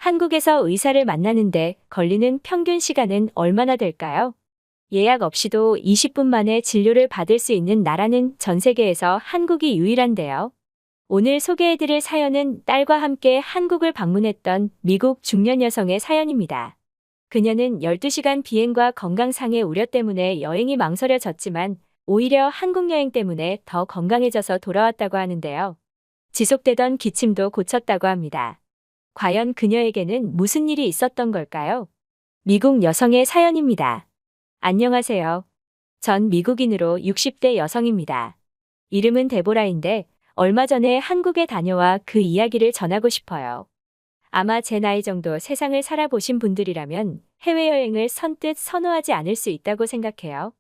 한국에서 의사를 만나는데 걸리는 평균 시간은 얼마나 될까요? 예약 없이도 20분 만에 진료를 받을 수 있는 나라는 전 세계에서 한국이 유일한데요. 오늘 소개해드릴 사연은 딸과 함께 한국을 방문했던 미국 중년 여성의 사연입니다. 그녀는 12시간 비행과 건강상의 우려 때문에 여행이 망설여졌지만 오히려 한국 여행 때문에 더 건강해져서 돌아왔다고 하는데요. 지속되던 기침도 고쳤다고 합니다. 과연 그녀에게는 무슨 일이 있었던 걸까요? 미국 여성의 사연입니다. 안녕하세요. 전 미국인으로 60대 여성입니다. 이름은 데보라인데 얼마 전에 한국에 다녀와 그 이야기를 전하고 싶어요. 아마 제 나이 정도 세상을 살아보신 분들이라면 해외여행을 선뜻 선호하지 않을 수 있다고 생각해요.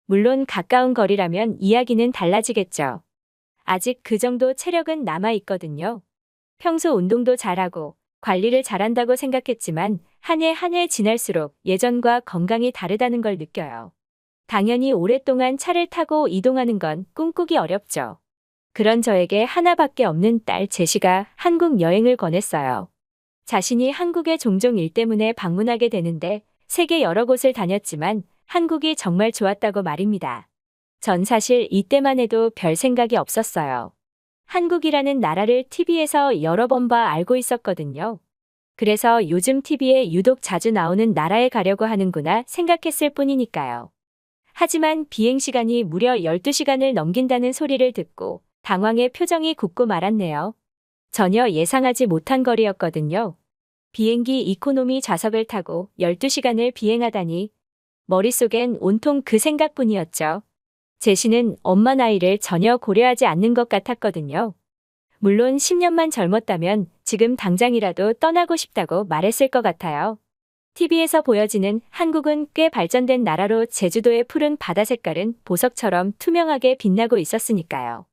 물론 가까운 거리라면 이야기는 달라지겠죠. 아직 그 정도 체력은 남아 있거든요. 평소 운동도 잘하고 관리를 잘한다고 생각했지만 한 해 한 해 지날수록 예전과 건강이 다르다는 걸 느껴요. 당연히 오랫동안 차를 타고 이동하는 건 꿈꾸기 어렵죠. 그런 저에게 하나밖에 없는 딸 제시가 한국 여행을 권했어요. 자신이 한국에 종종 일 때문에 방문하게 되는데 세계 여러 곳을 다녔지만 한국이 정말 좋았다고 말입니다. 전 사실 이때만 해도 별 생각이 없었어요. 한국이라는 나라를 TV에서 여러 번 봐 알고 있었거든요. 그래서 요즘 TV에 유독 자주 나오는 나라에 가려고 하는구나 생각했을 뿐이니까요. 하지만 비행시간이 무려 12시간을 넘긴다는 소리를 듣고 당황해 표정이 굳고 말았네요. 전혀 예상하지 못한 거리였거든요. 비행기 이코노미 좌석을 타고 12시간을 비행하다니 머릿속엔 온통 그 생각뿐이었죠. 제시는 엄마 나이를 전혀 고려하지 않는 것 같았거든요. 물론 10년만 젊었다면 지금 당장이라도 떠나고 싶다고 말했을 것 같아요. TV에서 보여지는 한국은 꽤 발전된 나라로 제주도의 푸른 바다 색깔은 보석처럼 투명하게 빛나고 있었으니까요.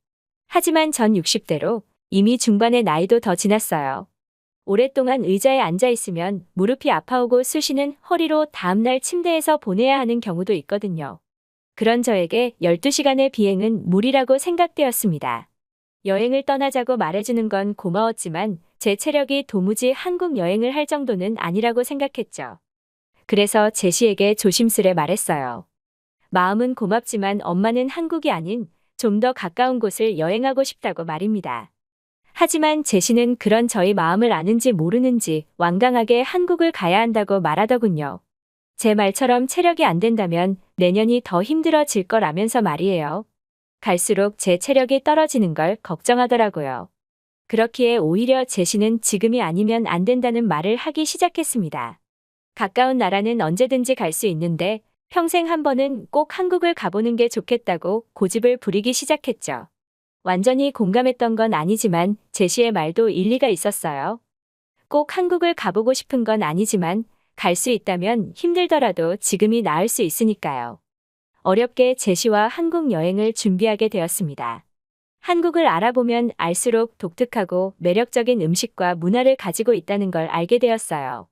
하지만 전 60대로 이미 중반의 나이도 더 지났어요. 오랫동안 의자에 앉아 있으면 무릎이 아파오고 쑤시는 허리로 다음날 침대에서 보내야 하는 경우도 있거든요. 그런 저에게 12시간의 비행은 무리라고 생각되었습니다. 여행을 떠나자고 말해주는 건 고마웠지만 제 체력이 도무지 한국 여행을 할 정도는 아니라고 생각했죠. 그래서 제시에게 조심스레 말했어요. 마음은 고맙지만 엄마는 한국이 아닌 좀 더 가까운 곳을 여행하고 싶다고 말입니다. 하지만 제시는 그런 저희 마음을 아는지 모르는지 완강하게 한국을 가야 한다고 말하더군요. 제 말처럼 체력이 안 된다면 내년이 더 힘들어질 거라면서 말이에요. 갈수록 제 체력이 떨어지는 걸 걱정하더라고요. 그렇기에 오히려 제시는 지금이 아니면 안 된다는 말을 하기 시작했습니다. 가까운 나라는 언제든지 갈 수 있는데 평생 한 번은 꼭 한국을 가보는 게 좋겠다고 고집을 부리기 시작했죠. 완전히 공감했던 건 아니지만 제시의 말도 일리가 있었어요. 꼭 한국을 가보고 싶은 건 아니지만 갈 수 있다면 힘들더라도 지금이 나을 수 있으니까요. 어렵게 제시와 한국 여행을 준비하게 되었습니다. 한국을 알아보면 알수록 독특하고 매력적인 음식과 문화를 가지고 있다는 걸 알게 되었어요.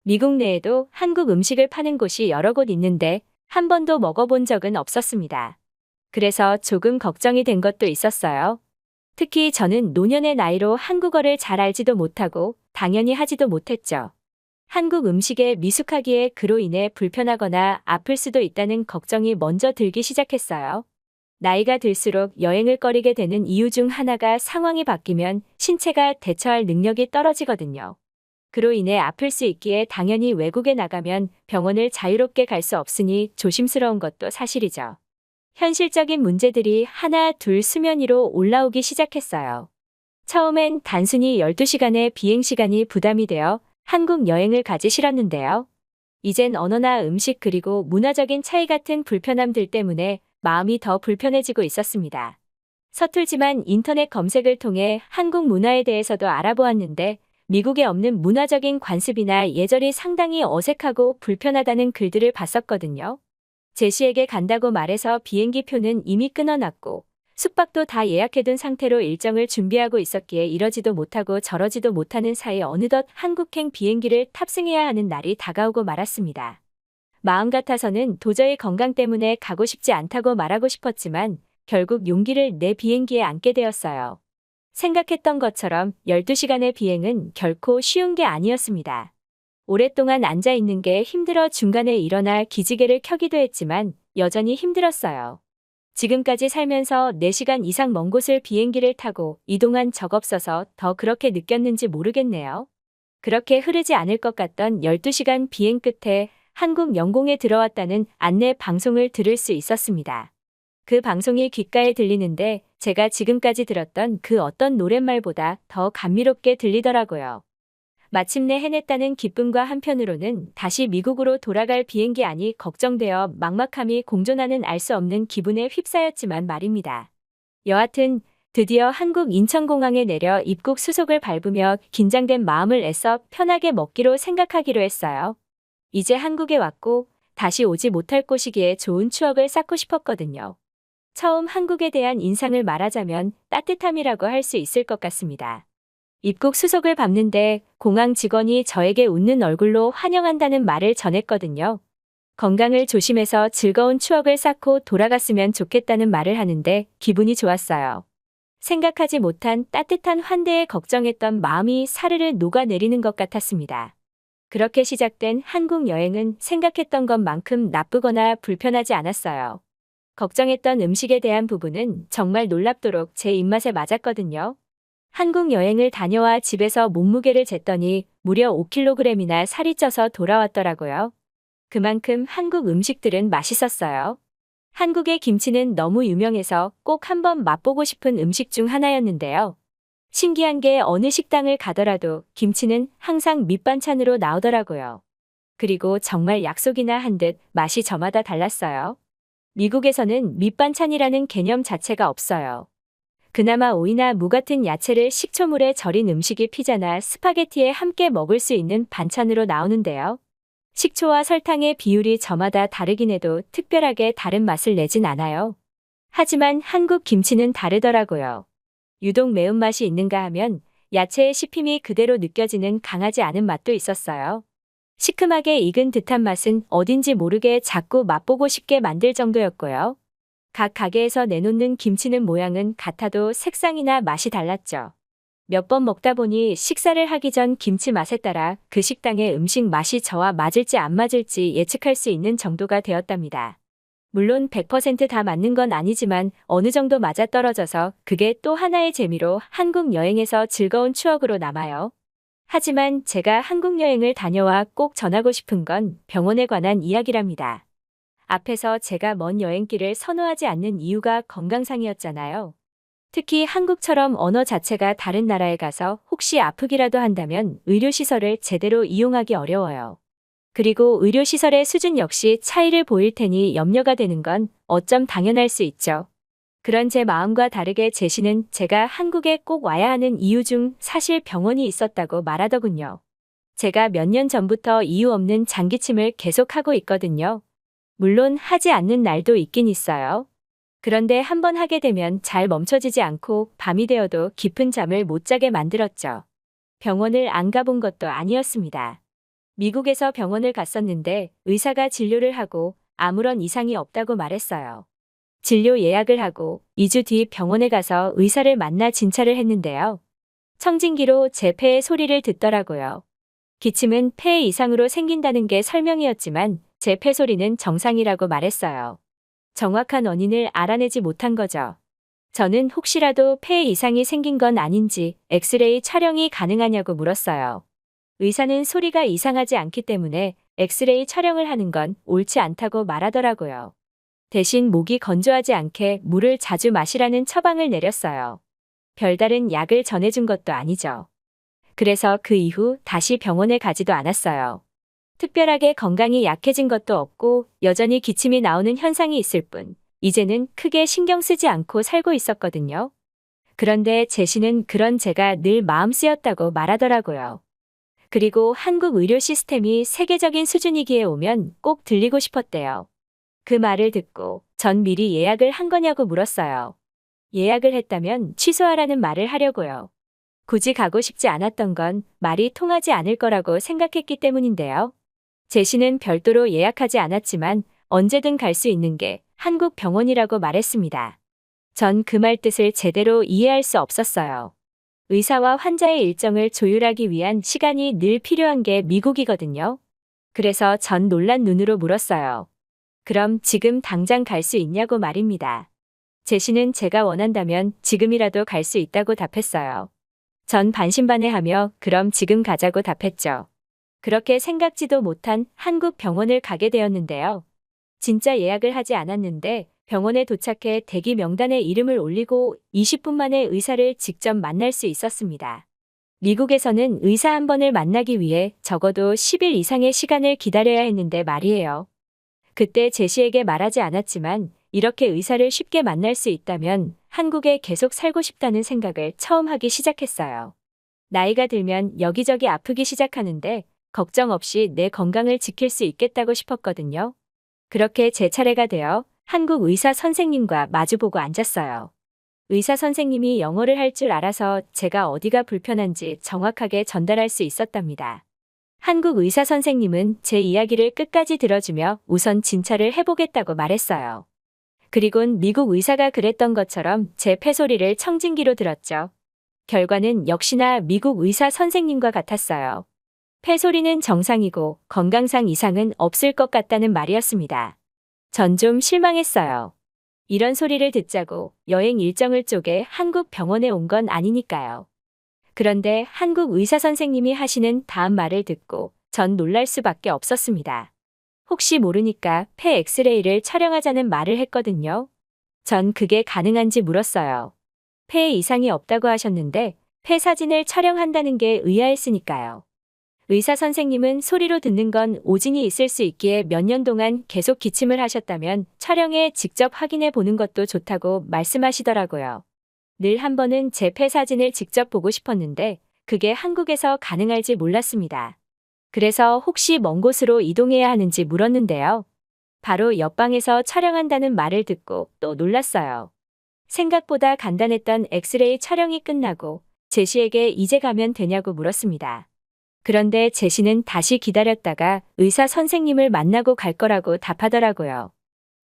미국 내에도 한국 음식을 파는 곳이 여러 곳 있는데 한 번도 먹어본 적은 없었습니다. 그래서 조금 걱정이 된 것도 있었어요. 특히 저는 노년의 나이로 한국어를 잘 알지도 못하고 당연히 하지도 못했죠. 한국 음식에 미숙하기에 그로 인해 불편하거나 아플 수도 있다는 걱정이 먼저 들기 시작했어요. 나이가 들수록 여행을 꺼리게 되는 이유 중 하나가 상황이 바뀌면 신체가 대처할 능력이 떨어지거든요. 그로 인해 아플 수 있기에 당연히 외국에 나가면 병원을 자유롭게 갈 수 없으니 조심스러운 것도 사실이죠. 현실적인 문제들이 하나 둘 수면 위로 올라오기 시작했어요. 처음엔 단순히 12시간의 비행시간이 부담이 되어 한국 여행을 가지 싫었는데요. 이젠 언어나 음식 그리고 문화적인 차이 같은 불편함들 때문에 마음이 더 불편해지고 있었습니다. 서툴지만 인터넷 검색을 통해 한국 문화에 대해서도 알아보았는데 미국에 없는 문화적인 관습이나 예절이 상당히 어색하고 불편하다는 글들을 봤었거든요. 제시에게 간다고 말해서 비행기 표는 이미 끊어놨고 숙박도 다 예약해둔 상태로 일정을 준비하고 있었기에 이러지도 못하고 저러지도 못하는 사이 어느덧 한국행 비행기를 탑승해야 하는 날이 다가오고 말았습니다. 마음 같아서는 도저히 건강 때문에 가고 싶지 않다고 말하고 싶었지만 결국 용기를 내 비행기에 앉게 되었어요. 생각했던 것처럼 12시간의 비행은 결코 쉬운 게 아니었습니다. 오랫동안 앉아 있는 게 힘들어 중간에 일어나 기지개를 켜기도 했지만 여전히 힘들었어요. 지금까지 살면서 4시간 이상 먼 곳을 비행기를 타고 이동한 적 없어서 더 그렇게 느꼈는지 모르겠네요. 그렇게 흐르지 않을 것 같던 12시간 비행 끝에 한국 영공에 들어왔다는 안내 방송을 들을 수 있었습니다. 그 방송이 귓가에 들리는데 제가 지금까지 들었던 그 어떤 노랫말보다 더 감미롭게 들리더라고요. 마침내 해냈다는 기쁨과 한편으로는 다시 미국으로 돌아갈 비행기 안이 걱정되어 막막함이 공존하는 알 수 없는 기분에 휩싸였지만 말입니다. 여하튼 드디어 한국 인천공항에 내려 입국 수속을 밟으며 긴장된 마음을 애써 편하게 먹기로 생각하기로 했어요. 이제 한국에 왔고 다시 오지 못할 곳이기에 좋은 추억을 쌓고 싶었거든요. 처음 한국에 대한 인상을 말하자면 따뜻함이라고 할 수 있을 것 같습니다. 입국 수속을 밟는데 공항 직원이 저에게 웃는 얼굴로 환영한다는 말을 전했거든요. 건강을 조심해서 즐거운 추억을 쌓고 돌아갔으면 좋겠다는 말을 하는데 기분이 좋았어요. 생각하지 못한 따뜻한 환대에 걱정했던 마음이 사르르 녹아내리는 것 같았습니다. 그렇게 시작된 한국 여행은 생각했던 것만큼 나쁘거나 불편하지 않았어요. 걱정했던 음식에 대한 부분은 정말 놀랍도록 제 입맛에 맞았거든요. 한국 여행을 다녀와 집에서 몸무게를 쟀더니 무려 5kg이나 살이 쪄서 돌아왔더라고요. 그만큼 한국 음식들은 맛있었어요. 한국의 김치는 너무 유명해서 꼭 한번 맛보고 싶은 음식 중 하나였는데요. 신기한 게 어느 식당을 가더라도 김치는 항상 밑반찬으로 나오더라고요. 그리고 정말 약속이나 한 듯 맛이 저마다 달랐어요. 미국에서는 밑반찬이라는 개념 자체가 없어요. 그나마 오이나 무 같은 야채를 식초물에 절인 음식이 피자나 스파게티에 함께 먹을 수 있는 반찬으로 나오는데요. 식초와 설탕의 비율이 저마다 다르긴 해도 특별하게 다른 맛을 내진 않아요. 하지만 한국 김치는 다르더라고요. 유독 매운맛이 있는가 하면 야채의 씹힘이 그대로 느껴지는 강하지 않은 맛도 있었어요. 시큼하게 익은 듯한 맛은 어딘지 모르게 자꾸 맛보고 싶게 만들 정도였고요. 각 가게에서 내놓는 김치는 모양은 같아도 색상이나 맛이 달랐죠. 몇 번 먹다 보니 식사를 하기 전 김치 맛에 따라 그 식당의 음식 맛이 저와 맞을지 안 맞을지 예측할 수 있는 정도가 되었답니다. 물론 100% 다 맞는 건 아니지만 어느 정도 맞아떨어져서 그게 또 하나의 재미로 한국 여행에서 즐거운 추억으로 남아요. 하지만 제가 한국 여행을 다녀와 꼭 전하고 싶은 건 병원에 관한 이야기랍니다. 앞에서 제가 먼 여행길을 선호하지 않는 이유가 건강상이었잖아요. 특히 한국처럼 언어 자체가 다른 나라에 가서 혹시 아프기라도 한다면 의료시설을 제대로 이용하기 어려워요. 그리고 의료시설의 수준 역시 차이를 보일 테니 염려가 되는 건 어쩜 당연할 수 있죠. 그런 제 마음과 다르게 제시는 제가 한국에 꼭 와야 하는 이유 중 사실 병원이 있었다고 말하더군요. 제가 몇 년 전부터 이유 없는 장기침을 계속하고 있거든요. 물론 하지 않는 날도 있긴 있어요. 그런데 한번 하게 되면 잘 멈춰지지 않고 밤이 되어도 깊은 잠을 못 자게 만들었죠. 병원을 안 가본 것도 아니었습니다. 미국에서 병원을 갔었는데 의사가 진료를 하고 아무런 이상이 없다고 말했어요. 진료 예약을 하고 2주 뒤 병원에 가서 의사를 만나 진찰을 했는데요. 청진기로 제 폐의 소리를 듣더라고요. 기침은 폐 이상으로 생긴다는 게 설명이었지만 제 폐 소리는 정상이라고 말했어요. 정확한 원인을 알아내지 못한 거죠. 저는 혹시라도 폐 이상이 생긴 건 아닌지 엑스레이 촬영이 가능하냐고 물었어요. 의사는 소리가 이상하지 않기 때문에 엑스레이 촬영을 하는 건 옳지 않다고 말하더라고요. 대신 목이 건조하지 않게 물을 자주 마시라는 처방을 내렸어요. 별다른 약을 전해준 것도 아니죠. 그래서 그 이후 다시 병원에 가지도 않았어요. 특별하게 건강이 약해진 것도 없고 여전히 기침이 나오는 현상이 있을 뿐 이제는 크게 신경 쓰지 않고 살고 있었거든요. 그런데 제시는 그런 제가 늘 마음 쓰였다고 말하더라고요. 그리고 한국 의료 시스템이 세계적인 수준이기에 오면 꼭 들리고 싶었대요. 그 말을 듣고 전 미리 예약을 한 거냐고 물었어요. 예약을 했다면 취소하라는 말을 하려고요. 굳이 가고 싶지 않았던 건 말이 통하지 않을 거라고 생각했기 때문인데요. 제시는 별도로 예약하지 않았지만 언제든 갈 수 있는 게 한국 병원이라고 말했습니다. 전 그 말 뜻을 제대로 이해할 수 없었어요. 의사와 환자의 일정을 조율하기 위한 시간이 늘 필요한 게 미국이거든요. 그래서 전 놀란 눈으로 물었어요. 그럼 지금 당장 갈 수 있냐고 말입니다. 제시는 제가 원한다면 지금이라도 갈 수 있다고 답했어요. 전 반신반의하며 그럼 지금 가자고 답했죠. 그렇게 생각지도 못한 한국 병원을 가게 되었는데요. 진짜 예약을 하지 않았는데 병원에 도착해 대기 명단에 이름을 올리고 20분 만에 의사를 직접 만날 수 있었습니다. 미국에서는 의사 한 번을 만나기 위해 적어도 10일 이상의 시간을 기다려야 했는데 말이에요. 그때 제시에게 말하지 않았지만 이렇게 의사를 쉽게 만날 수 있다면 한국에 계속 살고 싶다는 생각을 처음 하기 시작했어요. 나이가 들면 여기저기 아프기 시작하는데 걱정 없이 내 건강을 지킬 수 있겠다고 싶었거든요. 그렇게 제 차례가 되어 한국 의사 선생님과 마주보고 앉았어요. 의사 선생님이 영어를 할 줄 알아서 제가 어디가 불편한지 정확하게 전달할 수 있었답니다. 한국 의사 선생님은 제 이야기를 끝까지 들어주며 우선 진찰을 해보겠다고 말했어요. 그리곤 미국 의사가 그랬던 것처럼 제 폐소리를 청진기로 들었죠. 결과는 역시나 미국 의사 선생님과 같았어요. 폐소리는 정상이고 건강상 이상은 없을 것 같다는 말이었습니다. 전 좀 실망했어요. 이런 소리를 듣자고 여행 일정을 쪼개 한국 병원에 온 건 아니니까요. 그런데 한국 의사 선생님이 하시는 다음 말을 듣고 전 놀랄 수밖에 없었습니다. 혹시 모르니까 폐 엑스레이를 촬영하자는 말을 했거든요. 전 그게 가능한지 물었어요. 폐에 이상이 없다고 하셨는데 폐 사진을 촬영한다는 게 의아했으니까요. 의사 선생님은 소리로 듣는 건 오진이 있을 수 있기에 몇 년 동안 계속 기침을 하셨다면 촬영해 직접 확인해 보는 것도 좋다고 말씀하시더라고요. 늘 한 번은 제 폐 사진을 직접 보고 싶었는데 그게 한국에서 가능할지 몰랐습니다. 그래서 혹시 먼 곳으로 이동해야 하는지 물었는데요. 바로 옆방에서 촬영한다는 말을 듣고 또 놀랐어요. 생각보다 간단했던 엑스레이 촬영이 끝나고 제시에게 이제 가면 되냐고 물었습니다. 그런데 제시는 다시 기다렸다가 의사 선생님을 만나고 갈 거라고 답하더라고요.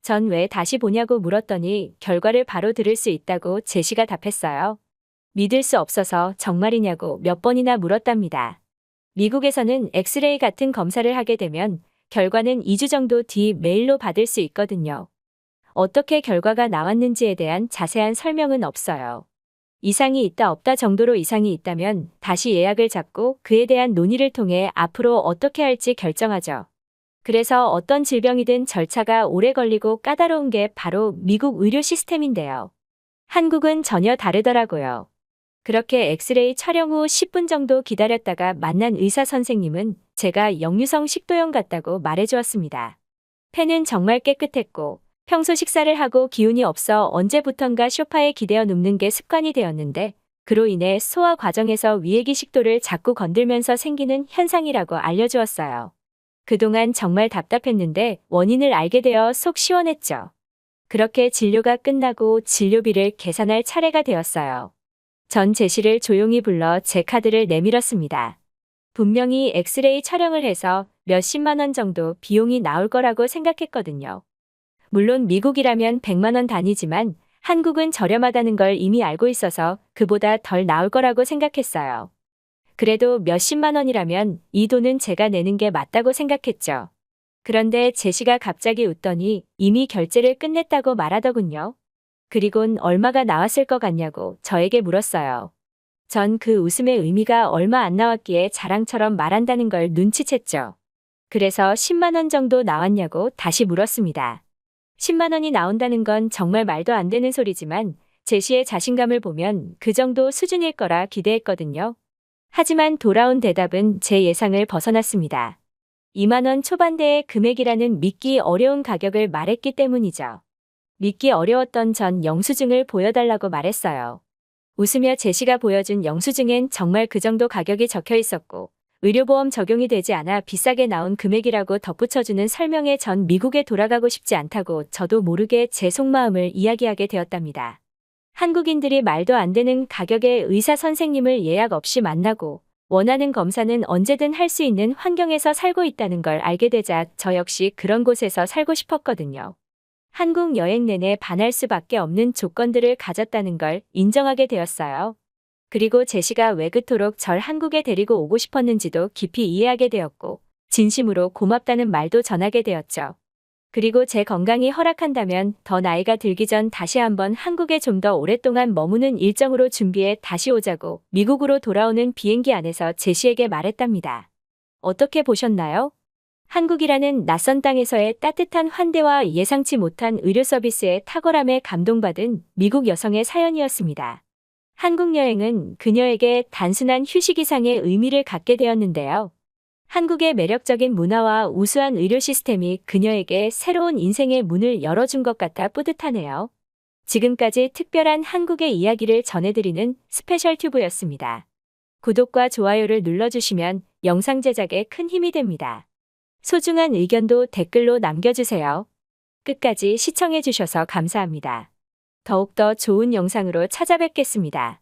전 왜 다시 보냐고 물었더니 결과를 바로 들을 수 있다고 제시가 답했어요. 믿을 수 없어서 정말이냐고 몇 번이나 물었답니다. 미국에서는 엑스레이 같은 검사를 하게 되면 결과는 2주 정도 뒤 메일로 받을 수 있거든요. 어떻게 결과가 나왔는지에 대한 자세한 설명은 없어요. 이상이 있다 없다 정도로 이상이 있다면 다시 예약을 잡고 그에 대한 논의를 통해 앞으로 어떻게 할지 결정하죠. 그래서 어떤 질병이든 절차가 오래 걸리고 까다로운 게 바로 미국 의료 시스템인데요. 한국은 전혀 다르더라고요. 그렇게 엑스레이 촬영 후 10분 정도 기다렸다가 만난 의사 선생님은 제가 역류성 식도염 같다고 말해주었습니다. 폐는 정말 깨끗했고 평소 식사를 하고 기운이 없어 언제부턴가 소파에 기대어 눕는 게 습관이 되었는데 그로 인해 소화 과정에서 위액이 식도를 자꾸 건들면서 생기는 현상이라고 알려주었어요. 그동안 정말 답답했는데 원인을 알게 되어 속 시원했죠. 그렇게 진료가 끝나고 진료비를 계산할 차례가 되었어요. 전 제시를 조용히 불러 제 카드를 내밀었습니다. 분명히 엑스레이 촬영을 해서 몇십만 원 정도 비용이 나올 거라고 생각했거든요. 물론 미국이라면 100만 원 단위지만 한국은 저렴하다는 걸 이미 알고 있어서 그보다 덜 나올 거라고 생각했어요. 그래도 몇십만 원이라면 이 돈은 제가 내는 게 맞다고 생각했죠. 그런데 제시가 갑자기 웃더니 이미 결제를 끝냈다고 말하더군요. 그리곤 얼마가 나왔을 것 같냐고 저에게 물었어요. 전 그 웃음의 의미가 얼마 안 나왔기에 자랑처럼 말한다는 걸 눈치챘죠. 그래서 10만 원 정도 나왔냐고 다시 물었습니다. 10만 원이 나온다는 건 정말 말도 안 되는 소리지만 제시의 자신감을 보면 그 정도 수준일 거라 기대했거든요. 하지만 돌아온 대답은 제 예상을 벗어났습니다. 2만 원 초반대의 금액이라는 믿기 어려운 가격을 말했기 때문이죠. 믿기 어려웠던 전 영수증을 보여달라고 말했어요. 웃으며 제시가 보여준 영수증엔 정말 그 정도 가격이 적혀 있었고 의료보험 적용이 되지 않아 비싸게 나온 금액이라고 덧붙여주는 설명에 전 미국에 돌아가고 싶지 않다고 저도 모르게 제 속마음을 이야기하게 되었답니다. 한국인들이 말도 안 되는 가격의 의사 선생님을 예약 없이 만나고 원하는 검사는 언제든 할 수 있는 환경에서 살고 있다는 걸 알게 되자 저 역시 그런 곳에서 살고 싶었거든요. 한국 여행 내내 반할 수밖에 없는 조건들을 가졌다는 걸 인정하게 되었어요. 그리고 제시가 왜 그토록 절 한국에 데리고 오고 싶었는지도 깊이 이해하게 되었고, 진심으로 고맙다는 말도 전하게 되었죠. 그리고 제 건강이 허락한다면 더 나이가 들기 전 다시 한번 한국에 좀 더 오랫동안 머무는 일정으로 준비해 다시 오자고 미국으로 돌아오는 비행기 안에서 제시에게 말했답니다. 어떻게 보셨나요? 한국이라는 낯선 땅에서의 따뜻한 환대와 예상치 못한 의료 서비스의 탁월함에 감동받은 미국 여성의 사연이었습니다. 한국 여행은 그녀에게 단순한 휴식 이상의 의미를 갖게 되었는데요. 한국의 매력적인 문화와 우수한 의료 시스템이 그녀에게 새로운 인생의 문을 열어준 것 같아 뿌듯하네요. 지금까지 특별한 한국의 이야기를 전해드리는 스페셜 튜브였습니다. 구독과 좋아요를 눌러주시면 영상 제작에 큰 힘이 됩니다. 소중한 의견도 댓글로 남겨주세요. 끝까지 시청해주셔서 감사합니다. 더욱더 좋은 영상으로 찾아뵙겠습니다.